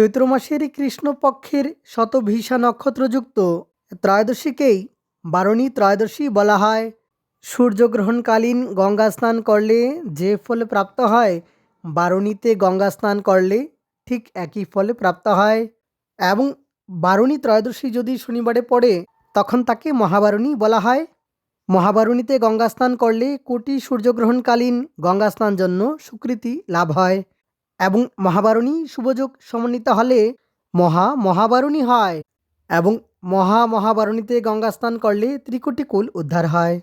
চৈত্র মাসের কৃষ্ণপক্ষের শতভিষা নক্ষত্রযুক্ত ত্রয়োদশীকেই বারণী ত্রয়োদশী বলা হয়। সূর্যগ্রহণকালীন গঙ্গা স্নান করলে যে ফল প্রাপ্ত হয়, বারণীতে গঙ্গা স্নান করলে ঠিক একই ফল প্রাপ্ত হয়। এবং বারণী ত্রয়োদশী যদি শনিবারে পড়ে, তখন তাকে মহাবারণী বলা হয়। মহাবারণীতে গঙ্গা স্নান করলে কোটি সূর্যগ্রহণকালীন গঙ্গা স্নান জন্য স্বীকৃতি লাভ হয় এবং মহাবারণী শুভযোগ সমন্বিত হলে মহাবারণী হয় এবং মহাবারণীতে গঙ্গা স্নান করলে ত্রিকুটিকুল উদ্ধার হয়।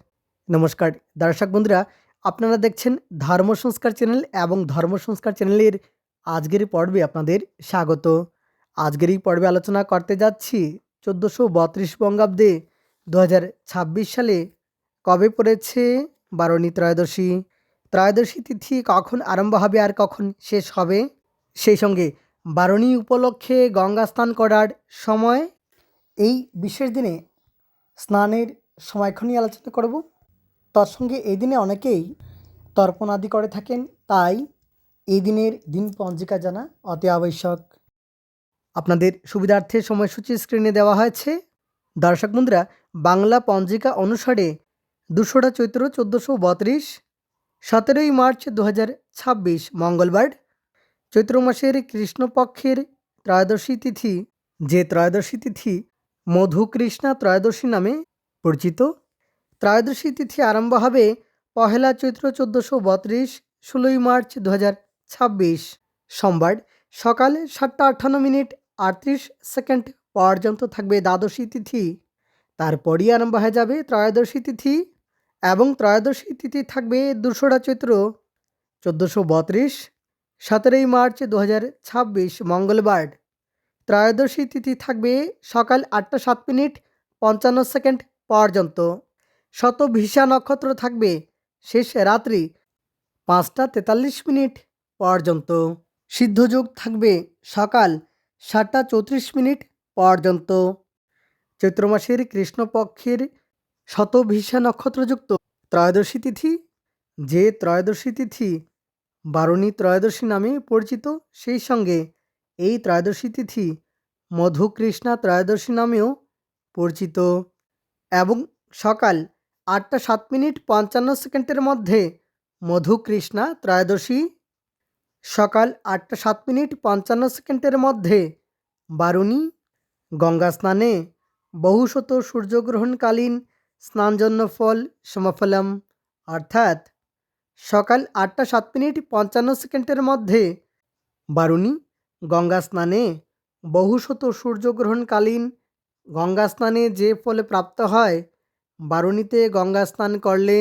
নমস্কার দর্শক বন্ধুরা, আপনারা দেখছেন ধর্ম সংস্কার চ্যানেল এবং ধর্ম সংস্কার চ্যানেলের আজকের পর্বে আপনাদের স্বাগত। আজকের এই পর্বে আলোচনা করতে যাচ্ছি 1432 বঙ্গাব্দে 2026 সালে কবে পড়েছে বারণী ত্রয়োদশী। ত্রয়োদশী তিথি কখন আরম্ভ হবে আর কখন শেষ হবে, সেই সঙ্গে বারণী উপলক্ষে গঙ্গা স্নান করার সময়, এই বিশেষ দিনে স্নানের সময়ক্ষণ নিয়ে আলোচনা করব। তার সঙ্গে এই দিনে অনেকেই তর্পণ আদি করে থাকেন, তাই এই দিনের দিন পঞ্জিকা জানা অতি আবশ্যক। আপনাদের সুবিধার্থে সময়সূচি স্ক্রিনে দেওয়া হয়েছে। দর্শক বন্ধুরা, বাংলা পঞ্জিকা অনুসারে 2রা চৈত্র 1432, 17ই মার্চ 2026 মঙ্গলবার, চৈত্র মাসের কৃষ্ণপক্ষের ত্রয়োদশী তিথি, যে ত্রয়োদশী তিথি মধুকৃষ্ণা ত্রয়োদশী নামে পরিচিত। ত্রয়োদশী তিথি আরম্ভ হবে পহেলা চৈত্র 1432, 16ই মার্চ 2026 সোমবার সকাল 7:58 পর্যন্ত থাকবে দ্বাদশী তিথি। তারপরই আরম্ভ হয়ে যাবে ত্রয়োদশী তিথি এবং ত্রয়োদশী তিথি থাকবে 2রা চৈত্র 1432, 17ই মার্চ 2026 মঙ্গলবার। ত্রয়োদশী তিথি থাকবে সকাল 8:07 পর্যন্ত। শতভিষা নক্ষত্র থাকবে শেষ রাত্রি 5:43 পর্যন্ত। সিদ্ধযোগ থাকবে সকাল 7:34 পর্যন্ত। চৈত্র মাসের কৃষ্ণপক্ষের শতভিষা নক্ষত্রযুক্ত ত্রয়োদশী তিথি, যে ত্রয়োদশী তিথি বারণী ত্রয়োদশী নামে পরিচিত, সেই সঙ্গে এই ত্রয়োদশী তিথি মধুকৃষ্ণা ত্রয়োদশী নামেও পরিচিত এবং সকাল 8:07 মধ্যে মধুকৃষ্ণা ত্রয়োদশী, সকাল 8:07 মধ্যে বারণী। গঙ্গা স্নানে বহুশত সূর্যগ্রহণকালীন স্নানজন্য ফল সমফলম, অর্থাৎ সকাল 8:07 মধ্যে বারণী গঙ্গা স্নানে বহুশত সূর্যগ্রহণকালীন গঙ্গা স্নানে যে ফল প্রাপ্ত হয়, বারণীতে গঙ্গা স্নান করলে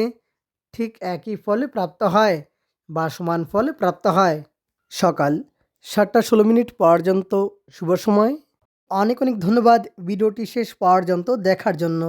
ঠিক একই ফল প্রাপ্ত হয় বা সমান ফল প্রাপ্ত হয়। সকাল 7:16 পর্যন্ত শুভ সময়। অনেক ধন্যবাদ ভিডিওটি শেষ পর্যন্ত দেখার জন্য।